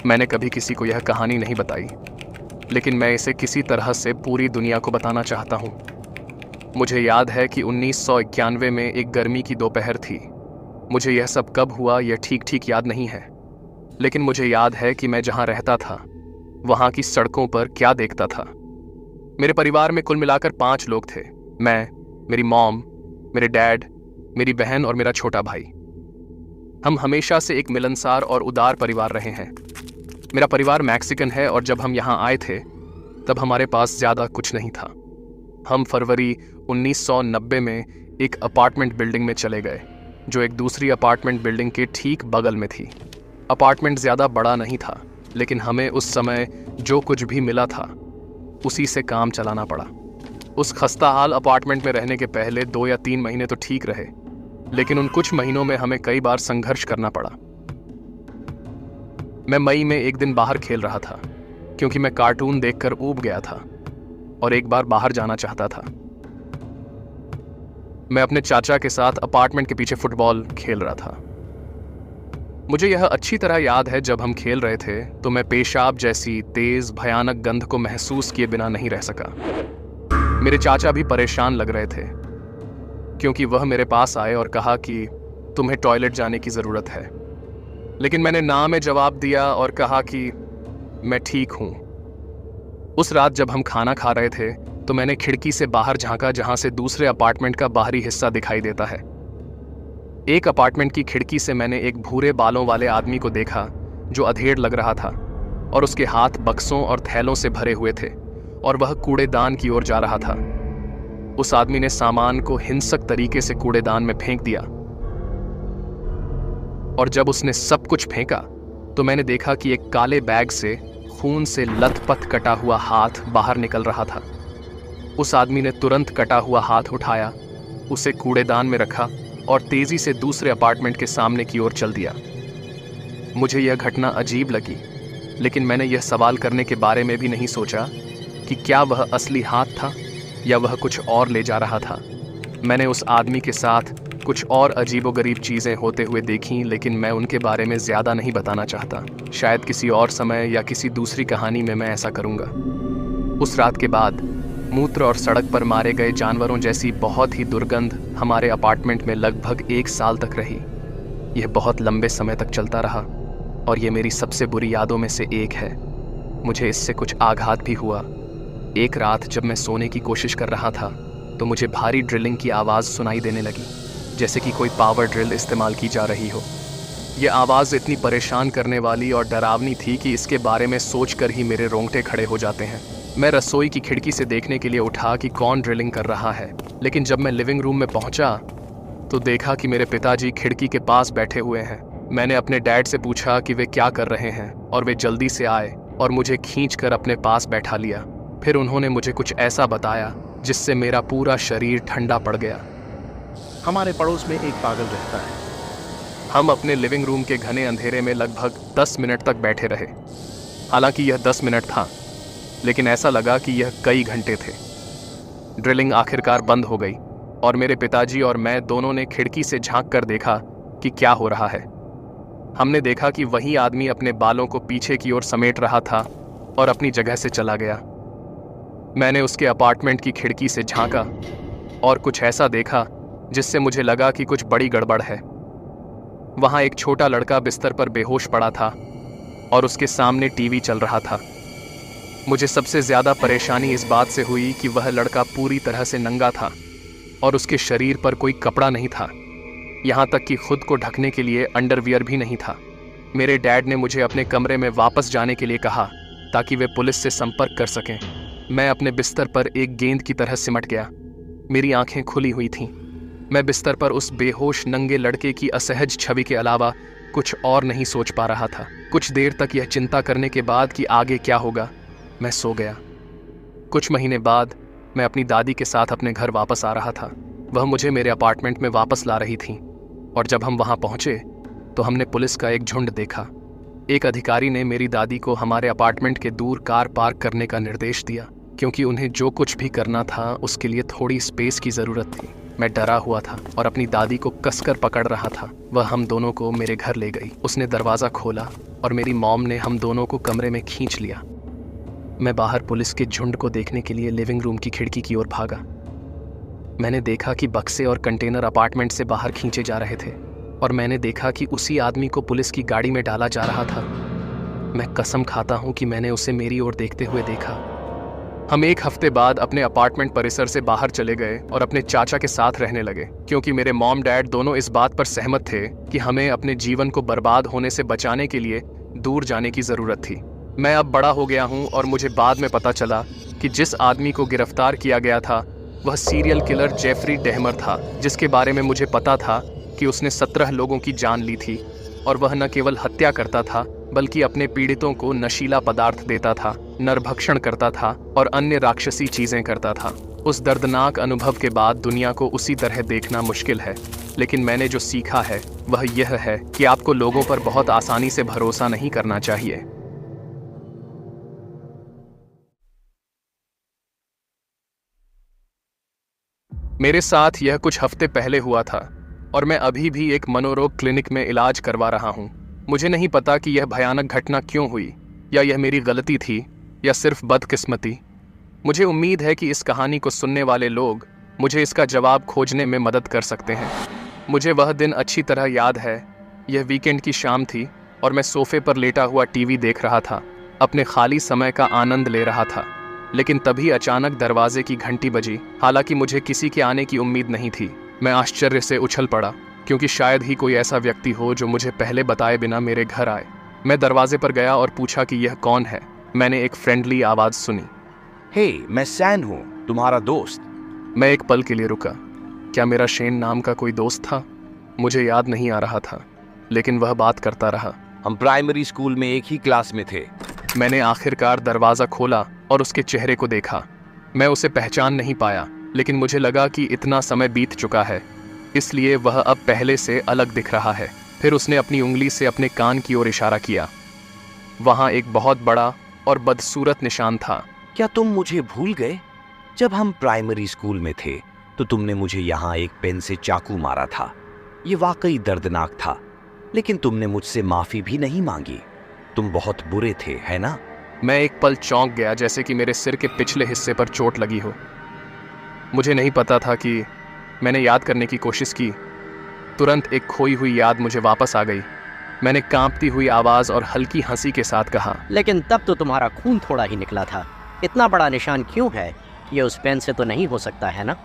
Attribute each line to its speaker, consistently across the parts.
Speaker 1: मैंने कभी किसी को यह कहानी नहीं बताई, लेकिन मैं इसे किसी तरह से पूरी दुनिया को बताना चाहता हूँ। मुझे याद है कि 1991 में एक गर्मी की दोपहर थी। मुझे यह सब कब हुआ यह ठीक ठीक याद नहीं है, लेकिन मुझे याद है कि मैं जहाँ रहता था वहाँ की सड़कों पर क्या देखता था। मेरे परिवार में कुल मिलाकर 5 लोग थे। मैं, मेरी मॉम, मेरे डैड, मेरी बहन और मेरा छोटा भाई। हम हमेशा से एक मिलनसार और उदार परिवार रहे हैं। मेरा परिवार मैक्सिकन है और जब हम यहाँ आए थे तब हमारे पास ज़्यादा कुछ नहीं था। हम फरवरी 1990 में एक अपार्टमेंट बिल्डिंग में चले गए जो एक दूसरी अपार्टमेंट बिल्डिंग के ठीक बगल में थी। अपार्टमेंट ज़्यादा बड़ा नहीं था, लेकिन हमें उस समय जो कुछ भी मिला था उसी से काम चलाना पड़ा। उस खस्ताहाल अपार्टमेंट में रहने के पहले 2 या 3 महीने तो ठीक रहे, लेकिन उन कुछ महीनों में हमें कई बार संघर्ष करना पड़ा। मैं मई में एक दिन बाहर खेल रहा था क्योंकि मैं कार्टून देखकर ऊब गया था और एक बार बाहर जाना चाहता था। मैं अपने चाचा के साथ अपार्टमेंट के पीछे फुटबॉल खेल रहा था। मुझे यह अच्छी तरह याद है, जब हम खेल रहे थे तो मैं पेशाब जैसी तेज भयानक गंध को महसूस किए बिना नहीं रह सका। मेरे चाचा भी परेशान लग रहे थे क्योंकि वह मेरे पास आए और कहा कि तुम्हें टॉयलेट जाने की ज़रूरत है, लेकिन मैंने ना में जवाब दिया और कहा कि मैं ठीक हूँ। उस रात जब हम खाना खा रहे थे तो मैंने खिड़की से बाहर झांका जहां से दूसरे अपार्टमेंट का बाहरी हिस्सा दिखाई देता है। एक अपार्टमेंट की खिड़की से मैंने एक भूरे बालों वाले आदमी को देखा जो अधेड़ लग रहा था और उसके हाथ बक्सों और थैलों से भरे हुए थे और वह कूड़ेदान की ओर जा रहा था। उस आदमी ने सामान को हिंसक तरीके से कूड़ेदान में फेंक दिया और जब उसने सब कुछ फेंका तो मैंने देखा कि एक काले बैग से खून से लथपथ कटा हुआ हाथ बाहर निकल रहा था। उस आदमी ने तुरंत कटा हुआ हाथ उठाया, उसे कूड़ेदान में रखा और तेजी से दूसरे अपार्टमेंट के सामने की ओर चल दिया। मुझे यह घटना अजीब लगी, लेकिन मैंने यह सवाल करने के बारे में भी नहीं सोचा कि क्या वह असली हाथ था या वह कुछ और ले जा रहा था। मैंने उस आदमी के साथ कुछ और अजीबोगरीब चीज़ें होते हुए देखीं, लेकिन मैं उनके बारे में ज़्यादा नहीं बताना चाहता। शायद किसी और समय या किसी दूसरी कहानी में मैं ऐसा करूँगा। उस रात के बाद मूत्र और सड़क पर मारे गए जानवरों जैसी बहुत ही दुर्गंध हमारे अपार्टमेंट में लगभग 1 साल तक रही। यह बहुत लंबे समय तक चलता रहा और यह मेरी सबसे बुरी यादों में से एक है। मुझे इससे कुछ आघात भी हुआ। एक रात जब मैं सोने की कोशिश कर रहा था तो मुझे भारी ड्रिलिंग की आवाज़ सुनाई देने लगी, जैसे कि कोई पावर ड्रिल इस्तेमाल की जा रही हो। यह आवाज़ इतनी परेशान करने वाली और डरावनी थी कि इसके बारे में सोचकर ही मेरे रोंगटे खड़े हो जाते हैं। मैं रसोई की खिड़की से देखने के लिए उठा कि कौन ड्रिलिंग कर रहा है, लेकिन जब मैं लिविंग रूम में पहुंचा तो देखा कि मेरे पिताजी खिड़की के पास बैठे हुए हैं। मैंने अपने डैड से पूछा कि वे क्या कर रहे हैं और वे जल्दी से आए और मुझे खींचकर अपने पास बैठा लिया। फिर उन्होंने मुझे कुछ ऐसा बताया जिससे मेरा पूरा शरीर ठंडा पड़ गया।
Speaker 2: हमारे पड़ोस में एक पागल रहता है।
Speaker 1: हम अपने लिविंग रूम के घने अंधेरे में लगभग 10 मिनट तक बैठे रहे। हालांकि यह 10 मिनट था, लेकिन ऐसा लगा कि यह कई घंटे थे। ड्रिलिंग आखिरकार बंद हो गई और मेरे पिताजी और मैं दोनों ने खिड़की से झांक कर देखा कि क्या हो रहा है। हमने देखा कि वही आदमी अपने बालों को पीछे की ओर समेट रहा था और अपनी जगह से चला गया। मैंने उसके अपार्टमेंट की खिड़की से झांका और कुछ ऐसा देखा जिससे मुझे लगा कि कुछ बड़ी गड़बड़ है। वहां एक छोटा लड़का बिस्तर पर बेहोश पड़ा था और उसके सामने टीवी चल रहा था। मुझे सबसे ज़्यादा परेशानी इस बात से हुई कि वह लड़का पूरी तरह से नंगा था और उसके शरीर पर कोई कपड़ा नहीं था, यहाँ तक कि खुद को ढकने के लिए अंडरवियर भी नहीं था। मेरे डैड ने मुझे अपने कमरे में वापस जाने के लिए कहा ताकि वे पुलिस से संपर्क कर सकें। मैं अपने बिस्तर पर एक गेंद की तरह सिमट गया। मेरी आंखें खुली हुई थीं। मैं बिस्तर पर उस बेहोश नंगे लड़के की असहज छवि के अलावा कुछ और नहीं सोच पा रहा था। कुछ देर तक यह चिंता करने के बाद कि आगे क्या होगा, मैं सो गया। कुछ महीने बाद मैं अपनी दादी के साथ अपने घर वापस आ रहा था। वह मुझे मेरे अपार्टमेंट में वापस ला रही थी और जब हम वहां पहुंचे तो हमने पुलिस का एक झुंड देखा। एक अधिकारी ने मेरी दादी को हमारे अपार्टमेंट के दूर कार पार्क करने का निर्देश दिया क्योंकि उन्हें जो कुछ भी करना था उसके लिए थोड़ी स्पेस की ज़रूरत थी। मैं डरा हुआ था और अपनी दादी को कसकर पकड़ रहा था। वह हम दोनों को मेरे घर ले गई। उसने दरवाज़ा खोला और मेरी मॉम ने हम दोनों को कमरे में खींच लिया। मैं बाहर पुलिस के झुंड को देखने के लिए लिविंग रूम की खिड़की की ओर भागा। मैंने देखा कि बक्से और कंटेनर अपार्टमेंट से बाहर खींचे जा रहे थे और मैंने देखा कि उसी आदमी को पुलिस की गाड़ी में डाला जा रहा था। मैं कसम खाता हूँ कि मैंने उसे मेरी ओर देखते हुए देखा। हम एक हफ्ते बाद अपने अपार्टमेंट परिसर से बाहर चले गए और अपने चाचा के साथ रहने लगे, क्योंकि मेरे मॉम डैड दोनों इस बात पर सहमत थे कि हमें अपने जीवन को बर्बाद होने से बचाने के लिए दूर जाने की ज़रूरत थी। मैं अब बड़ा हो गया हूँ और मुझे बाद में पता चला कि जिस आदमी को गिरफ्तार किया गया था वह सीरियल किलर जेफरी डहमर था, जिसके बारे में मुझे पता था कि उसने 17 लोगों की जान ली थी और वह न केवल हत्या करता था बल्कि अपने पीड़ितों को नशीला पदार्थ देता था, नरभक्षण करता था और अन्य राक्षसी चीजें करता था। उस दर्दनाक अनुभव के बाद दुनिया को उसी तरह देखना मुश्किल है, लेकिन मैंने जो सीखा है वह यह है कि आपको लोगों पर बहुत आसानी से भरोसा नहीं करना चाहिए। मेरे साथ यह कुछ हफ्ते पहले हुआ था और मैं अभी भी एक मनोरोग क्लिनिक में इलाज करवा रहा हूँ। मुझे नहीं पता कि यह भयानक घटना क्यों हुई, या यह मेरी गलती थी या सिर्फ बदकिस्मती। मुझे उम्मीद है कि इस कहानी को सुनने वाले लोग मुझे इसका जवाब खोजने में मदद कर सकते हैं। मुझे वह दिन अच्छी तरह याद है। यह वीकेंड की शाम थी और मैं सोफे पर लेटा हुआ टीवी देख रहा था, अपने खाली समय का आनंद ले रहा था। लेकिन तभी अचानक दरवाजे की घंटी बजी। हालांकि मुझे किसी के आने की उम्मीद नहीं थी। मैं आश्चर्य से उछल पड़ा, क्योंकि शायद ही कोई ऐसा व्यक्ति हो जो मुझे पहले बताए बिना मेरे घर आए। मैं दरवाजे पर गया और पूछा कि यह कौन है। मैंने एक फ्रेंडली आवाज़ सुनी।
Speaker 3: हे, मैं सैन हूँ, तुम्हारा दोस्त।
Speaker 1: मैं एक पल के लिए रुका। क्या मेरा शेन नाम का कोई दोस्त था? मुझे याद नहीं आ रहा था, लेकिन वह बात करता रहा।
Speaker 3: हम प्राइमरी स्कूल में एक ही क्लास में थे।
Speaker 1: मैंने आखिरकार दरवाज़ा खोला और उसके चेहरे को देखा। मैं उसे पहचान नहीं पाया, लेकिन मुझे लगा कि इतना समय बीत चुका है, इसलिए वह अब पहले से अलग दिख रहा है। फिर उसने अपनी उंगली से अपने कान की ओर इशारा किया। वहाँ एक बहुत बड़ा और बदसूरत निशान था।
Speaker 3: क्या तुम मुझे भूल गए? जब हम प्राइमरी स्कूल में थे तो तुमने मुझे यहाँ एक पेन से चाकू मारा था। ये वाकई दर्दनाक था, लेकिन तुमने मुझसे माफी भी नहीं मांगी। तुम बहुत बुरे थे, है ना?
Speaker 1: मैं एक पल चौंक गया, जैसे कि मेरे सिर के पिछले हिस्से पर चोट लगी हो। मुझे नहीं पता था कि मैंने याद करने की कोशिश की। तुरंत एक खोई हुई याद मुझे वापस आ गई। मैंने कांपती हुई आवाज़ और हल्की हंसी के साथ कहा,
Speaker 4: लेकिन तब तो तुम्हारा खून थोड़ा ही निकला था। इतना बड़ा निशान क्यों है? ये उस पेन से तो नहीं हो सकता है ना?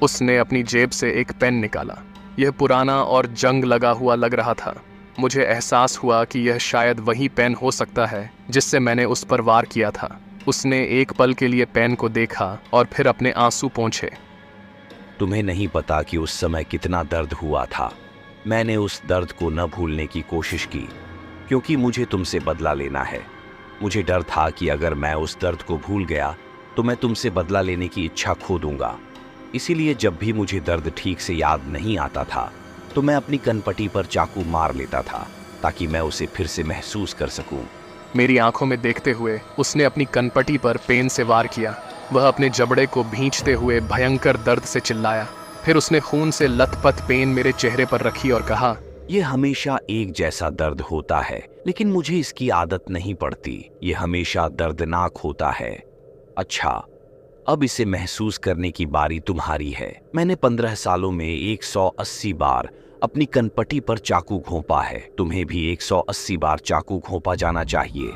Speaker 1: उसने अपनी जेब से एक पेन निकाला। यह पुराना और जंग लगा हुआ लग रहा था। मुझे एहसास हुआ कि यह शायद वही पेन हो सकता है जिससे मैंने उस पर वार किया था। उसने एक पल के लिए पेन को देखा और फिर अपने आंसू पोंछे।
Speaker 3: तुम्हें नहीं पता कि उस समय कितना दर्द हुआ था। मैंने उस दर्द को न भूलने की कोशिश की, क्योंकि मुझे तुमसे बदला लेना है। मुझे डर था कि अगर मैं उस दर्द को भूल गया तो मैं तुमसे बदला लेने की इच्छा खो दूंगा। इसीलिए जब भी मुझे दर्द ठीक से याद नहीं आता था तो मैं अपनी कनपटी पर चाकू मार लेता था, ताकि मैं उसे फिर से महसूस कर सकूं।
Speaker 1: मेरी आंखों में देखते हुए उसने अपनी कनपटी पर पेन से वार किया। वह अपने जबड़े को भींचते हुए भयंकर दर्द से चिल्लाया। फिर उसने खून से लथपथ पेन मेरे चेहरे पर रखी और कहा,
Speaker 3: यह हमेशा एक जैसा दर्द होता है, लेकिन मुझे इसकी आदत नहीं पड़ती। यह हमेशा दर्दनाक होता है। अच्छा, अब इसे महसूस करने की बारी तुम्हारी है। मैंने 15 सालों में 180 बार अपनी कनपटी पर चाकू घोंपा है। तुम्हें भी 180 बार चाकू घोंपा जाना चाहिए।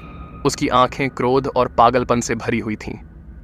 Speaker 1: उसकी आंखें क्रोध और पागलपन से भरी हुई थीं।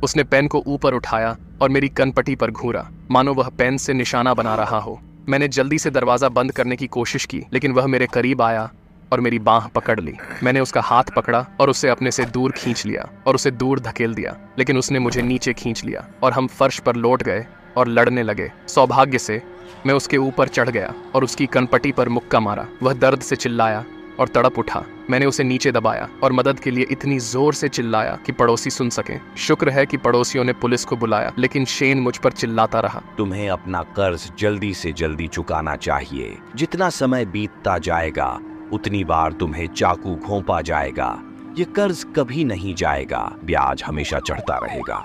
Speaker 1: उसने पेन को ऊपर उठाया और मेरी कनपटी पर घूरा, मानो वह पेन से निशाना बना रहा हो। मैंने जल्दी से दरवाज़ा बंद करने की कोशिश की, लेकिन वह मेरे करीब आया और मेरी बांह पकड़ ली। मैंने उसका हाथ पकड़ा और उसे अपने से दूर खींच लिया और उसे दूर धकेल दिया, लेकिन उसने मुझे नीचे खींच लिया और हम फर्श पर लौट गए और लड़ने लगे। सौभाग्य से मैं उसके ऊपर चढ़ गया और उसकी कनपटी पर मुक्का मारा। वह दर्द से चिल्लाया और तड़प उठा। मैंने उसे नीचे दबाया और मदद के लिए इतनी जोर से चिल्लाया कि पड़ोसी सुन सके। शुक्र है कि पड़ोसियों ने पुलिस को बुलाया, लेकिन शेन मुझ पर चिल्लाता रहा।
Speaker 3: तुम्हें अपना कर्ज जल्दी से जल्दी चुकाना चाहिए। जितना समय बीतता जाएगा उतनी बार तुम्हें चाकू घोंपा जाएगा। ये कर्ज कभी नहीं जाएगा, ब्याज हमेशा चढ़ता रहेगा।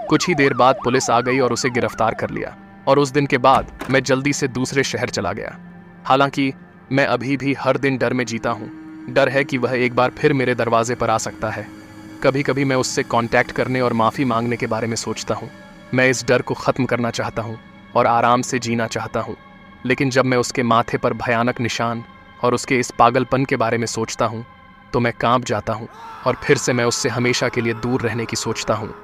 Speaker 1: कुछ ही देर बाद पुलिस आ गई और उसे गिरफ्तार कर लिया। और उस दिन के बाद मैं जल्दी से दूसरे शहर चला गया। हालांकि मैं अभी भी हर दिन डर में जीता हूँ। डर है कि वह एक बार फिर मेरे दरवाजे पर आ सकता है। कभी कभी मैं उससे कांटेक्ट करने और माफ़ी मांगने के बारे में सोचता हूँ। मैं इस डर को ख़त्म करना चाहता हूँ और आराम से जीना चाहता हूँ। लेकिन जब मैं उसके माथे पर भयानक निशान और उसके इस पागलपन के बारे में सोचता हूँ तो मैं कांप जाता हूँ और फिर से मैं उससे हमेशा के लिए दूर रहने की सोचता हूँ।